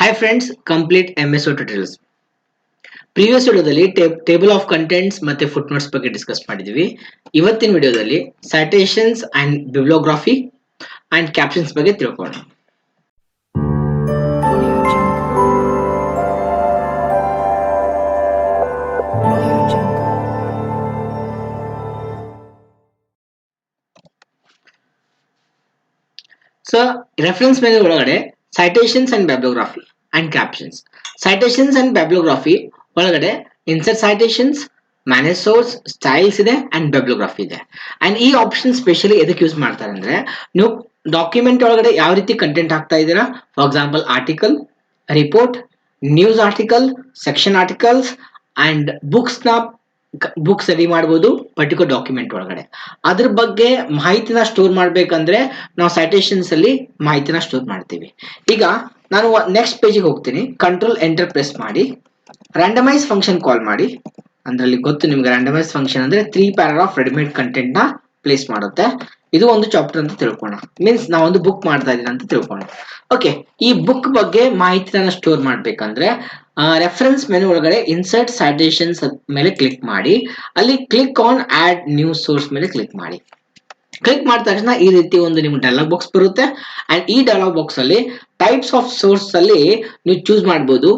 Hi friends, complete MSO tutorials. Previous ವಿಡಿಯೋದಲ್ಲಿ table of contents ಮತ್ತೆ footnotes ಬಗ್ಗೆ discuss ಮಾಡಿದ್ವಿ. ಇವತ್ತಿನ ವಿಡಿಯೋದಲ್ಲಿ citations and bibliography and captions ಬಗ್ಗೆ ತಿಳ್ಕೊಳ್ಳೋಣ. ಸೊ ರೆಫರೆನ್ಸ್ ಮೆನು ಒಳಗಡೆ citations and bibliography and captions. Citations and bibliography ಒಳಗಡೆ insert citations, manage source, styles ಇದೆ ಅಂಡ್ ಬಿಬ್ಲಿಯೋಗ್ರಫಿ ಇದೆ. ಅಂಡ್ ಈ ಆಪ್ಷನ್ ಸ್ಪೆಷಲಿ ಎದಕ್ಕೆ ಯೂಸ್ ಮಾಡ್ತಾರೆ ಅಂದ್ರೆ, ನೀವು ಡಾಕ್ಯುಮೆಂಟ್ ಒಳಗಡೆ ಯಾವ ರೀತಿ ಕಂಟೆಂಟ್ ಹಾಕ್ತಾ ಇದ್ದೀರಾ, for example article, report, news article, section articles and books ready ಮಾಡಬಹುದು ಪರ್ಟಿಕ್ಯುಲರ್ ಡಾಕ್ಯುಮೆಂಟ್ ಒಳಗಡೆ. ಅದ್ರ ಬಗ್ಗೆ ಮಾಹಿತಿನ ಸ್ಟೋರ್ ಮಾಡ್ಬೇಕಂದ್ರೆ ನಾವು ಸೈಟೇಷನ್ಸ್ ಅಲ್ಲಿ ಮಾಹಿತಿನ ಸ್ಟೋರ್ ಮಾಡ್ತೀವಿ. ಈಗ ನಾನು ನೆಕ್ಸ್ಟ್ ಪೇಜಿಗೆ ಹೋಗ್ತೀನಿ, ಕಂಟ್ರೋಲ್ ಎಂಟರ್ ಪ್ರೆಸ್ ಮಾಡಿ ರ್ಯಾಂಡಮೈಸ್ ಫಂಕ್ಷನ್ ಕಾಲ್ ಮಾಡಿ. ಅಂದ್ರಲ್ಲಿ ಗೊತ್ತು ನಿಮ್ಗೆ ರ್ಯಾಂಡಮೈಸ್ ಫಂಕ್ಷನ್ ಅಂದ್ರೆ 3 ಪ್ಯಾರಾಗ್ರಾಫ್ ರೆಡಿಮೇಡ್ ಕಂಟೆಂಟ್ ನ ಪ್ಲೇಸ್ ಮಾಡುತ್ತೆ. ಇದು ಒಂದು ಚಾಪ್ಟರ್ ಅಂತ ತಿಳ್ಕೋಣ, ಮೀನ್ಸ್ ನಾವು ಒಂದು ಬುಕ್ ಮಾಡ್ತಾ ಇದೀನಿ ಅಂತ ತಿಳ್ಕೋಣ. ಓಕೆ, ಈ ಬುಕ್ ಬಗ್ಗೆ ಮಾಹಿತಿನ ಸ್ಟೋರ್ ಮಾಡ್ಬೇಕಂದ್ರೆ ರೆಫರೆನ್ಸ್ ಮೆನು ಒಳಗಡೆ ಇನ್ಸರ್ಟ್ ಸೈಟೇಷನ್ಸ್ ಮೇಲೆ ಕ್ಲಿಕ್ ಮಾಡಿ, ಅಲ್ಲಿ click on add new source ಮೇಲೆ ಕ್ಲಿಕ್ ಮಾಡಿ. ಕ್ಲಿಕ್ ಮಾಡಿದ ತಕ್ಷಣ ಈ ರೀತಿ ಒಂದು ನಿಮ್ಗೆ ಡೈಲಾಗ್ ಬಾಕ್ಸ್ ಬರುತ್ತೆ. ಅಂಡ್ ಈ ಡೈಲಾಗ್ ಬಾಕ್ಸ್ ಅಲ್ಲಿ ಟೈಪ್ಸ್ ಆಫ್ ಸೋರ್ಸ್ ಅಲ್ಲಿ ನೀವು ಚೂಸ್ ಮಾಡಬಹುದು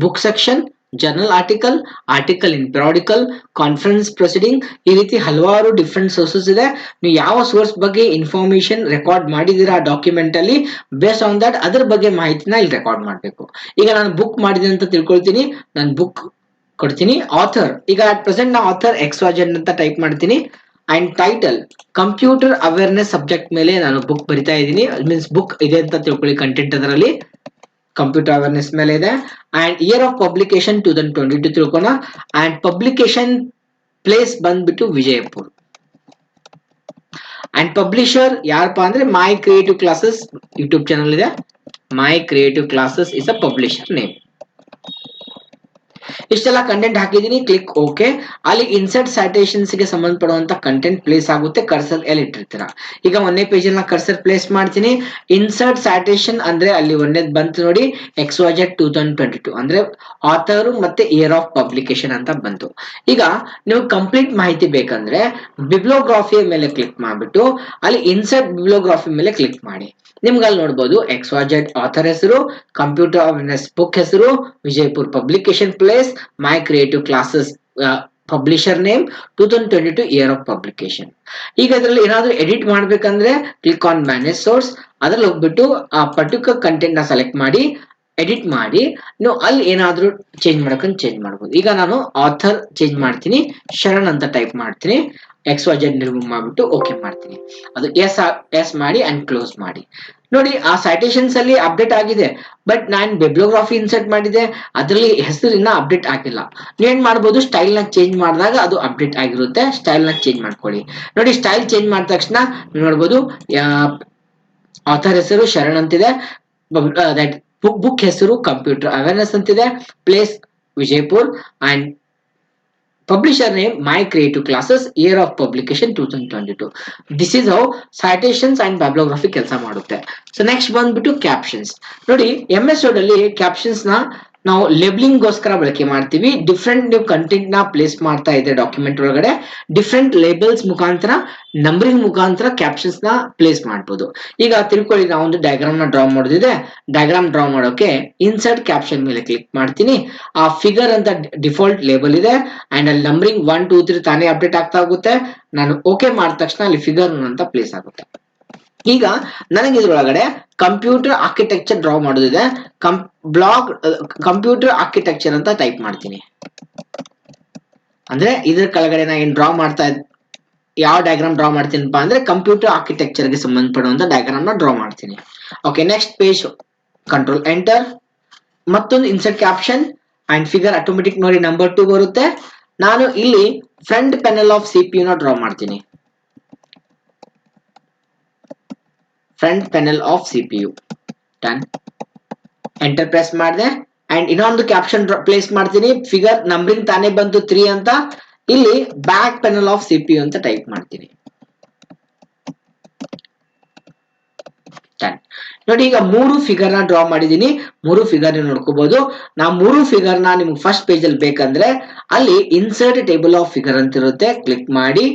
book section, journal article, article in periodical, conference proceeding. ಈ ರೀತಿ ಹಲವಾರು ಡಿಫ್ರೆಂಟ್ ಸೋರ್ಸಸ್ ಇದೆ. ನೀವು ಯಾವ ಸೋರ್ಸ್ ಬಗ್ಗೆ ಇನ್ಫಾರ್ಮೇಶನ್ ರೆಕಾರ್ಡ್ ಮಾಡಿದೀರಾ ಡಾಕ್ಯುಮೆಂಟ್ ಅಲ್ಲಿ, ಬೇಸ್ಡ್ ಆನ್ ದಟ್ ಅದ್ರ ಬಗ್ಗೆ ಮಾಹಿತಿನ ಇಲ್ಲಿ ರೆಕಾರ್ಡ್ ಮಾಡಬೇಕು. ಈಗ ನಾನು ಬುಕ್ ಮಾಡಿದೆ ಅಂತ ತಿಳ್ಕೊಳ್ತೀನಿ, ನಾನು ಬುಕ್ ಕೊಡ್ತೀನಿ. ಆಥರ್, ಈಗ ಅಟ್ ಪ್ರೆಸೆಂಟ್ ನಾ ಆಥರ್ XYZ ಅಂತ ಟೈಪ್ ಮಾಡ್ತೀನಿ. And title computer awareness subject ಮೇಲೆ ನಾನು ಬುಕ್ ಬರಿತಾ ಇದ್ದೀನಿ, ಮೀನ್ಸ್ ಬುಕ್ ಇದೆ ಅಂತ ತಿಳ್ಕೊಳ್ಳಿ. ಕಂಟೆಂಟ್ ಅದರಲ್ಲಿ ಕಂಪ್ಯೂಟರ್ ಅವೇರ್ನೆಸ್ ಮೇಲೆ ಇದೆ. ಅಂಡ್ ಇಯರ್ ಆಫ್ ಪಬ್ಲಿಕೇಶನ್ 2022 ತಿಳ್ಕೋಣ. ಅಂಡ್ ಪಬ್ಲಿಕೇಶನ್ ಪ್ಲೇಸ್ ಬಂದ್ಬಿಟ್ಟು ವಿಜಯಪುರ್. ಅಂಡ್ ಪಬ್ಲಿಷರ್ ಯಾರಪ್ಪ ಅಂದ್ರೆ my creative classes YouTube channel ಇದೆ. My creative classes is a publisher name. ಇಷ್ಟೆಲ್ಲ ಕಂಟೆಂಟ್ ಹಾಕಿದೀನಿ, ಕ್ಲಿಕ್ ಓಕೆ. ಅಲ್ಲಿ ಇನ್ಸರ್ಟ್ ಸೈಟೇಷನ್ಸ್ ಗೆ ಸಂಬಂಧಪಡುವಂತ ಕಂಟೆಂಟ್ ಪ್ಲೇಸ್ ಆಗುತ್ತೆ. ಕರ್ಸರ್ ಎಲ್ಲಿ ಇಟ್ಟಿರ್ತೀರಾ. ಈಗ ಒಂದೇ ಪೇಜ್ ಅಲ್ಲಿ ಕರ್ಸರ್ ಪ್ಲೇಸ್ ಮಾಡ್ತೀನಿ. ಇನ್ಸರ್ಟ್ ಸೈಟೇಷನ್ ಅಂದ್ರೆ ಅಲ್ಲಿ ಒಂದೇದ್ ಬಂತು ನೋಡಿ, XYZ 2022 ಅಂದ್ರೆ ಆಥರ್ ಮತ್ತೆ ಇಯರ್ ಆಫ್ ಪಬ್ಲಿಕೇಶನ್ ಅಂತ ಬಂತು. ಈಗ ನೀವು ಕಂಪ್ಲೀಟ್ ಮಾಹಿತಿ ಬೇಕಂದ್ರೆ ಬಿಬ್ಲಿಯೋಗ್ರಫಿ ಮೇಲೆ ಕ್ಲಿಕ್ ಮಾಡ್ಬಿಟ್ಟು ಅಲ್ಲಿ ಇನ್ಸರ್ಟ್ ಬಿಬ್ಲಿಯೋಗ್ರಫಿ ಮೇಲೆ ಕ್ಲಿಕ್ ಮಾಡಿ. ನಿಮ್ಗೆ ಅಲ್ಲಿ ನೋಡ್ಬೋದು XYZ ಆಥರ್ ಹೆಸರು, ಕಂಪ್ಯೂಟರ್ ಅವೇರ್ನೆಸ್ ಬುಕ್ ಹೆಸರು, Vijayapur publication place, my creative classes publisher name, 2022 year of publication. ಈಗ ಇದರಲ್ಲಿ ಏನಾದ್ರೂ ಎಡಿಟ್ ಮಾಡ್ಬೇಕಂದ್ರೆ ಕ್ಲಿಕ್ ಆನ್ ಮ್ಯಾನೇಜ್ ಸೋರ್ಸ್, ಅದ್ರಲ್ಲಿ ಹೋಗ್ಬಿಟ್ಟು ಆ ಪರ್ಟಿಕ್ಯುಲರ್ ಕಂಟೆಂಟ್ ನ ಸೆಲೆಕ್ಟ್ ಮಾಡಿ ಎಡಿಟ್ ಮಾಡಿ ನೀವು ಅಲ್ಲಿ ಏನಾದ್ರೂ ಚೇಂಜ್ ಮಾಡ್ಕೊಂಡು ಚೇಂಜ್ ಮಾಡಬಹುದು. ಈಗ ನಾನು ಆಥರ್ ಚೇಂಜ್ ಮಾಡ್ತೀನಿ, ಶರಣ್ ಅಂತ ಟೈಪ್ ಮಾಡ್ತೀನಿ, XYZ ರಿಮೂವ್ ಮಾಡ್ಬಿಟ್ಟು ಓಕೆ ಮಾಡ್ತೀನಿ. ಅದು ಎಸ್ ಮಾಡಿ ಅಂಡ್ ಕ್ಲೋಸ್ ಮಾಡಿ. ನೋಡಿ, ಆ ಸೈಟೇಷನ್ಸ್ ಅಲ್ಲಿ ಅಪ್ಡೇಟ್ ಆಗಿದೆ, ಬಟ್ ನಾನು ಬಿಬ್ಲಿಯೋಗ್ರಫಿ ಇನ್ಸರ್ಟ್ ಮಾಡಿದೆ, ಅದರಲ್ಲಿ ಹೆಸರಿನ ಅಪ್ಡೇಟ್ ಆಗಿಲ್ಲ. ನೀವೇನ್ ಮಾಡ್ಬೋದು, ಸ್ಟೈಲ್ ನ ಚೇಂಜ್ ಮಾಡಿದಾಗ ಅದು ಅಪ್ಡೇಟ್ ಆಗಿರುತ್ತೆ. ಸ್ಟೈಲ್ ನ ಚೇಂಜ್ ಮಾಡ್ಕೊಳ್ಳಿ. ನೋಡಿ, ಸ್ಟೈಲ್ ಚೇಂಜ್ ಮಾಡಿದ ತಕ್ಷಣ ನೀವು ನೋಡ್ಬೋದು ಆಥರ್ ಹೆಸರು ಶರಣ್ ಅಂತಿದೆ, ಬುಕ್ ಹೆಸರು ಕಂಪ್ಯೂಟರ್ ಅವೇರ್ನೆಸ್ ಅಂತಿದೆ, place Vijayapur and publisher name my creative classes, year of publication 2022. This is how citations and bibliography ಕೆಲಸ ಮಾಡುತ್ತೆ. ಸೊ ನೆಕ್ಸ್ಟ್ ಬಂದ್ಬಿಟ್ಟು ಕ್ಯಾಪ್ಷನ್ಸ್. ನೋಡಿ, MS Word ಅಲ್ಲಿ ಕ್ಯಾಪ್ಷನ್ಸ್ ನ ನಾವು ಲೇಬಲಿಂಗ್ ಗೋಸ್ಕರ ಬಳಕೆ ಮಾಡ್ತೀವಿ. ಡಿಫ್ರೆಂಟ್ ನೀವು ಕಂಟೆಂಟ್ ನ ಪ್ಲೇಸ್ ಮಾಡ್ತಾ ಇದೆ ಡಾಕ್ಯುಮೆಂಟ್ ಒಳಗಡೆ, ಡಿಫ್ರೆಂಟ್ ಲೇಬಲ್ಸ್ ಮುಖಾಂತರ, ನಂಬರಿಂಗ್ ಮುಖಾಂತರ ಕ್ಯಾಪ್ಷನ್ಸ್ ನ ಪ್ಲೇಸ್ ಮಾಡಬಹುದು. ಈಗ ತಿಳ್ಕೊಳ್ಳಿ, ನಾವು ಒಂದು ಡಯಾಗ್ರಾಮ್ ನ ಡ್ರಾ ಮಾಡೋದಿದೆ. ಡಯಾಗ್ರಾಮ್ ಡ್ರಾ ಮಾಡೋಕೆ ಇನ್ಸರ್ಟ್ ಕ್ಯಾಪ್ಷನ್ ಮೇಲೆ ಕ್ಲಿಕ್ ಮಾಡ್ತೀನಿ. ಆ ಫಿಗರ್ ಅಂತ ಡಿಫಾಲ್ಟ್ ಲೇಬಲ್ ಇದೆ ಅಂಡ್ ಅಲ್ಲಿ ನಂಬರಿಂಗ್ 1 2 3 ತಾನೇ ಅಪ್ಡೇಟ್ ಆಗ್ತಾ ಹೋಗುತ್ತೆ. ನಾನು ಓಕೆ ಮಾಡಿದ ತಕ್ಷಣ ಅಲ್ಲಿ ಫಿಗರ್ ಅಂತ ಪ್ಲೇಸ್ ಆಗುತ್ತೆ. ಈಗ ನನಗೆ ಇದ್ರೊಳಗಡೆ ಕಂಪ್ಯೂಟರ್ ಆರ್ಕಿಟೆಕ್ಚರ್ ಡ್ರಾ ಮಾಡೋದಿದೆ. ಬ್ಲಾಗ್ ಕಂಪ್ಯೂಟರ್ ಆರ್ಕಿಟೆಕ್ಚರ್ ಅಂತ ಟೈಪ್ ಮಾಡ್ತೀನಿ. ಅಂದ್ರೆ ಇದ್ರ ಕೆಳಗಡೆ ನಾ ಏನ್ ಡ್ರಾ ಮಾಡ್ತಾ ಯಾವ ಡಯಾಗ್ರಾಮ್ ಡ್ರಾ ಮಾಡ್ತೀನಪ್ಪ ಅಂದ್ರೆ ಕಂಪ್ಯೂಟರ್ ಆರ್ಕಿಟೆಕ್ಚರ್ ಗೆ ಸಂಬಂಧಪಡುವಂತ ಡಯಾಗ್ರಾಮ್ ನ ಡ್ರಾ ಮಾಡ್ತೀನಿ. Okay, next page control enter, ಮತ್ತೊಂದು insert caption and figure automatic ನೋಡಿ ನಂಬರ್ 2 ಬರುತ್ತೆ. ನಾನು ಇಲ್ಲಿ ಫ್ರಂಟ್ ಪ್ಯಾನೆಲ್ ಆಫ್ CPU ನ ಡ್ರಾ ಮಾಡ್ತೀನಿ. Front panel of CPU done. Enter press ಮಾಡಿದೆ ಅಂಡ್ ಇನ್ನೊಂದು ಕ್ಯಾಪ್ಷನ್ ಪ್ಲೇಸ್ ಮಾಡ್ತೀನಿ. ಫಿಗರ್ ನಂಬರಿಂಗ್ ತಾನೇ ಬಂತು 3 ಅಂತ, ಇಲ್ಲಿ ಬ್ಯಾಕ್ ಪ್ಯಾನೆಲ್ ಆಫ್ CPU ಅಂತ ಟೈಪ್ ಮಾಡ್ತೀನಿ. 10. ನೋಡಿ ಈಗ 3 ಫಿಗರ್ ನ ಡ್ರಾ ಮಾಡಿದೀನಿ. 3 ಫಿಗರ್ ನೋಡ್ಕೋಬಹುದು. ನಾ 3 ಫಿಗರ್ ನ ನಿಮ್ಗೆ ಫಸ್ಟ್ ಪೇಜ್ ಅಲ್ಲಿ ಬೇಕಂದ್ರೆ ಅಲ್ಲಿ ಇನ್ಸರ್ಟ್ ಟೇಬಲ್ ಆಫ್ ಫಿಗರ್ ಅಂತ ಇರುತ್ತೆ, ಕ್ಲಿಕ್ ಮಾಡಿ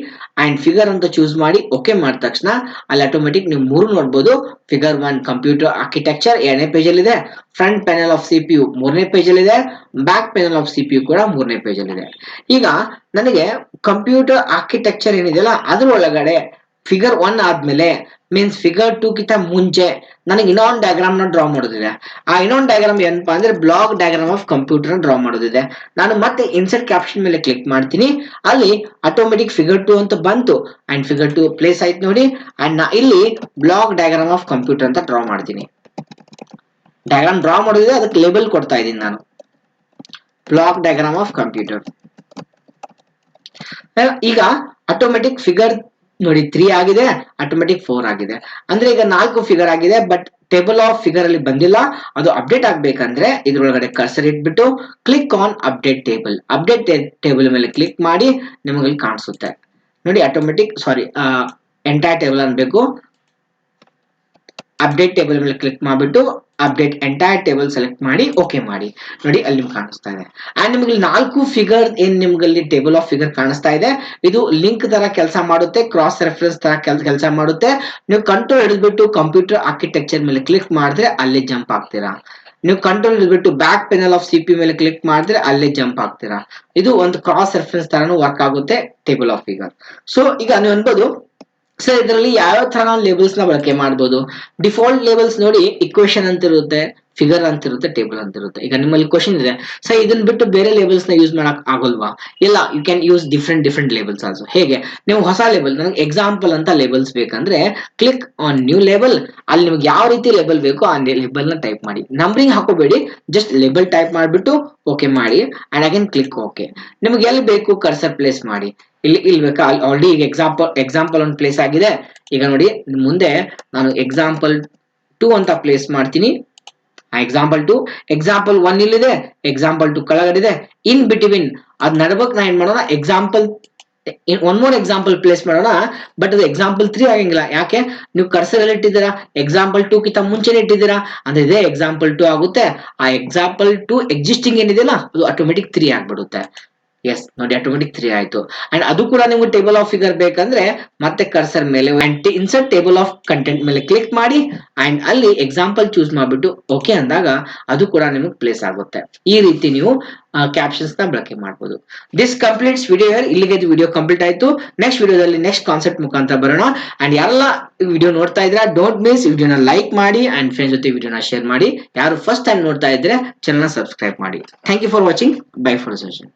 ಅಂಡ್ ಫಿಗರ್ ಅಂತ ಚೂಸ್ ಮಾಡಿ ಓಕೆ ಮಾಡಿದ ತಕ್ಷಣ ಅಲ್ಲಿ ಆಟೋಮೆಟಿಕ್ ನೀವು 3 ನೋಡಬಹುದು. ಫಿಗರ್ 1 ಕಂಪ್ಯೂಟರ್ ಆರ್ಕಿಟೆಕ್ಚರ್ 2ನೇ ಪೇಜ್ ಅಲ್ಲಿ ಇದೆ, ಫ್ರಂಟ್ ಪ್ಯಾನೆಲ್ ಆಫ್ ಸಿಪಿಯು 3ನೇ ಪೇಜ್ ಅಲ್ಲಿ ಇದೆ, ಬ್ಯಾಕ್ ಪ್ಯಾನೆಲ್ ಆಫ್ ಸಿಪಿಯು ಕೂಡ 3ನೇ ಪೇಜ್ ಅಲ್ಲಿ ಇದೆ. ಈಗ ನನಗೆ ಕಂಪ್ಯೂಟರ್ ಆರ್ಕಿಟೆಕ್ಚರ್ ಏನಿದೆಯಲ್ಲ ಅದ್ರ ಒಳಗಡೆ ಫಿಗರ್ 1 ಆದ್ಮೇಲೆ ಮೀನ್ಸ್ ಫಿಗರ್ 2 ಗಿಂತ ಮುಂಚೆ ನನಗೆ ಇನ್ನೊಂದು ಡಯಾಗ್ರಾಮ್ ನ ಡ್ರಾ ಮಾಡೋದಿದೆ. ಆ ಇನ್ನೊಂದು ಡಯಾಗ್ರಾಮ್ ಏನಪ್ಪಾ ಅಂದ್ರೆ block diagram of computer draw ಮಾಡೋದಿದೆ. ನಾನು ಮತ್ತೆ ಇನ್ಸರ್ಟ್ ಕ್ಯಾಪ್ಷನ್ ಮೇಲೆ ಕ್ಲಿಕ್ ಮಾಡ್ತೀನಿ. ಅಲ್ಲಿ ಆಟೋಮೆಟಿಕ್ ಫಿಗರ್ 2 ಅಂತ ಬಂತು ಅಂಡ್ ಫಿಗರ್ 2 ಪ್ಲೇಸ್ ಆಯ್ತು ನೋಡಿ. ಅಂಡ್ ನಾ ಇಲ್ಲಿ ಬ್ಲಾಕ್ ಡಯಾಗ್ರಾಮ್ ಆಫ್ ಕಂಪ್ಯೂಟರ್ ಅಂತ ಡ್ರಾ ಮಾಡ್ತೀನಿ. ಡಯಾಗ್ರಾಮ್ ಡ್ರಾ ಮಾಡೋದಿದೆ, ಅದಕ್ಕೆ ಲೇಬಲ್ ಕೊಡ್ತಾ ಇದ್ದೀನಿ ನಾನು, ಬ್ಲಾಕ್ ಡಯಾಗ್ರಾಮ್ ಆಫ್ ಕಂಪ್ಯೂಟರ್. ಈಗ ಆಟೋಮೆಟಿಕ್ ಫಿಗರ್ ನೋಡಿ 3 ಆಗಿದೆ, ಆಟೋಮೆಟಿಕ್ 4 ಆಗಿದೆ. ಅಂದ್ರೆ ಈಗ 4 ಫಿಗರ್ ಆಗಿದೆ, ಬಟ್ ಟೇಬಲ್ ಆಫ್ ಫಿಗರ್ ಅಲ್ಲಿ ಬಂದಿಲ್ಲ. ಅದು ಅಪ್ಡೇಟ್ ಆಗ್ಬೇಕಂದ್ರೆ ಇದ್ರೊಳಗಡೆ ಕರ್ಸರ್ ಇಟ್ಬಿಟ್ಟು click on update table. Update table ಮೇಲೆ ಕ್ಲಿಕ್ ಮಾಡಿ ನಿಮಗೆ ಅಲ್ಲಿ ಕಾಣಿಸುತ್ತೆ ನೋಡಿ. ಆಟೋಮೆಟಿಕ್ ಎಂಟೈರ್ ಟೇಬಲ್ ಅನ್ಬೇಕು. ಅಪ್ಡೇಟ್ ಟೇಬಲ್ ಮೇಲೆ ಕ್ಲಿಕ್ ಮಾಡಿಬಿಟ್ಟು ಅಪ್ಡೇಟ್ ಎಂಟೈರ್ ಟೇಬಲ್ ಸೆಲೆಕ್ಟ್ ಮಾಡಿ ಓಕೆ ಮಾಡಿ ನೋಡಿ. ಅಲ್ಲಿ ನಿಮ್ಗೆ ಕಾಣಿಸ್ತಾ ಇದೆ. ಅಂಡ್ ನಿಮ್ಗೆ 4 ಫಿಗರ್ ಏನ್ ನಿಮ್ಗೆ ಅಲ್ಲಿ ಟೇಬಲ್ ಆಫ್ ಫಿಗರ್ ಕಾಣಿಸ್ತಾ ಇದೆ, ಇದು ಲಿಂಕ್ ತರ ಕೆಲಸ ಮಾಡುತ್ತೆ, ಕ್ರಾಸ್ ರೆಫರೆನ್ಸ್ ತರ ಕೆಲಸ ಮಾಡುತ್ತೆ. ನೀವು ಕಂಟ್ರೋಲ್ ಹಿಡಿದ್ಬಿಟ್ಟು ಕಂಪ್ಯೂಟರ್ ಆರ್ಕಿಟೆಕ್ಚರ್ ಮೇಲೆ ಕ್ಲಿಕ್ ಮಾಡಿದ್ರೆ ಅಲ್ಲಿ ಜಂಪ್ ಆಗ್ತೀರಾ. ನೀವು ಕಂಟ್ರೋಲ್ ಹಿಡಿದ್ಬಿಟ್ಟು ಬ್ಯಾಕ್ ಪೆನಲ್ ಆಫ್ ಸಿಪಿ ಮೇಲೆ ಕ್ಲಿಕ್ ಮಾಡಿದ್ರೆ ಅಲ್ಲೇ ಜಂಪ್ ಆಗ್ತೀರಾ. ಇದು ಒಂದು ಕ್ರಾಸ್ ರೆಫರೆನ್ಸ್ ತರಾನು ವರ್ಕ್ ಆಗುತ್ತೆ ಟೇಬಲ್ ಆಫ್ ಫಿಗರ್. ಸೊ ಈಗ ನೀವು ಅನ್ಬೋದು ಸರ್ ಇದರಲ್ಲಿ ಯಾವ ತರ ನಾವು ಲೇಬಲ್ಸ್ ನ ಬಳಕೆ ಮಾಡಬಹುದು. ಡಿಫಾಲ್ಟ್ ಲೇಬಲ್ಸ್ ನೋಡಿ ಇಕ್ವೇಶನ್ ಅಂತ ಇರುತ್ತೆ, ಫಿಗರ್ ಅಂತ ಇರುತ್ತೆ, ಟೇಬಲ್ ಅಂತ ಇರುತ್ತೆ. ಈಗ ನಿಮ್ಮಲ್ಲಿ ಕ್ವಶನ್ ಇದೆ, ಸರ್ ಇದನ್ನ ಬಿಟ್ಟು ಬೇರೆ ಲೇಬಲ್ಸ್ ನ ಯೂಸ್ ಮಾಡಕ್ ಆಗೋಲ್ವಾ? ಇಲ್ಲ, you can use different labels also. ಹೇಗೆ? ನೀವು ಹೊಸ ಲೇಬಲ್, ನನಗೆ ಎಕ್ಸಾಂಪಲ್ ಅಂತ ಲೇಬಲ್ಸ್ ಬೇಕಂದ್ರೆ ಕ್ಲಿಕ್ ಆನ್ ನ್ಯೂ ಲೇಬಲ್. ಅಲ್ಲಿ ನಿಮ್ಗೆ ಯಾವ ರೀತಿ ಲೇಬಲ್ ಬೇಕೋ ಆ ಲೇಬಲ್ ನ ಟೈಪ್ ಮಾಡಿ. ನಂಬರಿಂಗ್ ಹಾಕೋಬೇಡಿ, ಜಸ್ಟ್ ಲೇಬಲ್ ಟೈಪ್ ಮಾಡಿಬಿಟ್ಟು ಓಕೆ ಮಾಡಿ ಅಂಡ್ ಅಗೇನ್ ಕ್ಲಿಕ್ ಓಕೆ. ನಿಮ್ಗೆ ಎಲ್ಲಿ ಬೇಕು ಕರ್ಸರ್ ಪ್ಲೇಸ್ ಮಾಡಿ. ಇಲ್ಲಿ ಬೇಕಾ? ಆಲ್ರೆಡಿ ಈಗ ಎಕ್ಸಾಂಪಲ್ ಒಂದು ಪ್ಲೇಸ್ ಆಗಿದೆ. ಈಗ ನೋಡಿ ಮುಂದೆ ನಾನು ಎಕ್ಸಾಂಪಲ್ 2 ಅಂತ ಪ್ಲೇಸ್ ಮಾಡ್ತೀನಿ. ಎಕ್ಸಾಂಪಲ್ 2, ಎಕ್ಸಾಂಪಲ್ 1 ಇಲ್ಲಿದೆ, ಎಕ್ಸಾಂಪಲ್ 2 ಕೆಳಗಡೆ. ಇನ್ ಬಿಟ್ವೀನ್ ಅದ್ ನಡ್ಬೇಕು ನಾ ಏನ್ ಮಾಡೋಣ, example one more example place ಮಾಡೋಣ. ಬಟ್ ಅದು ಎಕ್ಸಾಂಪಲ್ 3 ಆಗಂಗಿಲ್ಲ. ಯಾಕೆ? ನೀವು ಕರ್ಸರ್ ಅಲ್ಲಿ ಇಟ್ಟಿದ್ದೀರಾ, ಎಕ್ಸಾಂಪಲ್ 2 ಕಿಂತ ಮುಂಚೆನೆ ಇಟ್ಟಿದ್ದೀರಾ, ಅಂದ್ರೆ ಇದೇ ಎಕ್ಸಾಂಪಲ್ 2 ಆಗುತ್ತೆ. ಆ ಎಕ್ಸಾಂಪಲ್ 2 ಎಕ್ಸಿಸ್ಟಿಂಗ್ ಏನಿದೆಯಲ್ಲ ಅದು ಆಟೋಮೆಟಿಕ್ 3 ಆಗ್ಬಿಡುತ್ತೆ. ಎಸ್ ನೋಡಿ, ಆಟೋಮೆಟಿಕ್ 3 ಆಯ್ತು. ಅಂಡ್ ಅದು ಕೂಡ ನಿಮ್ಗೆ ಟೇಬಲ್ ಆಫ್ ಫಿಗರ್ ಬೇಕಂದ್ರೆ ಮತ್ತೆ ಕರ್ಸರ್ ಮೇಲೆ ಇನ್ಸರ್ಟ್ ಟೇಬಲ್ ಆಫ್ ಕಂಟೆಂಟ್ ಮೇಲೆ ಕ್ಲಿಕ್ ಮಾಡಿ ಅಂಡ್ ಅಲ್ಲಿ ಎಕ್ಸಾಂಪಲ್ ಚೂಸ್ ಮಾಡ್ಬಿಟ್ಟು ಓಕೆ ಅಂದಾಗ ಅದು ಕೂಡ ನಿಮಗೆ ಪ್ಲೇಸ್ ಆಗುತ್ತೆ. ಈ ರೀತಿ ನೀವು ಕ್ಯಾಪ್ಷನ್ಸ್ ನ ಬಳಕೆ ಮಾಡಬಹುದು. This completes video. ಇಲ್ಲಿಗೆ ವಿಡಿಯೋ ಕಂಪ್ಲೀಟ್ ಆಯ್ತು. ನೆಕ್ಸ್ಟ್ ವಿಡಿಯೋದಲ್ಲಿ ನೆಕ್ಸ್ಟ್ ಕಾನ್ಸೆಪ್ಟ್ ಮುಖಾಂತರ ಬರೋಣ. ಅಂಡ್ ಯಾರೆಲ್ಲ ವಿಡಿಯೋ ನೋಡ್ತಾ ಇದ್ರೆ ಡೋಂಟ್ ಮಿಸ್ ವಿಡಿಯೋನ ಲೈಕ್ ಮಾಡಿ ಅಂಡ್ ಫ್ರೆಂಡ್ಸ್ ಜೊತೆ ವಿಡಿಯೋನ ಶೇರ್ ಮಾಡಿ. ಯಾರು ಫಸ್ಟ್ ಟೈಮ್ ನೋಡ್ತಾ ಇದ್ರೆ ಚಾನಲ್ ನ ಸಬ್ಸ್ಕ್ರೈಬ್ ಮಾಡಿ. Thank you for watching. Bye for session.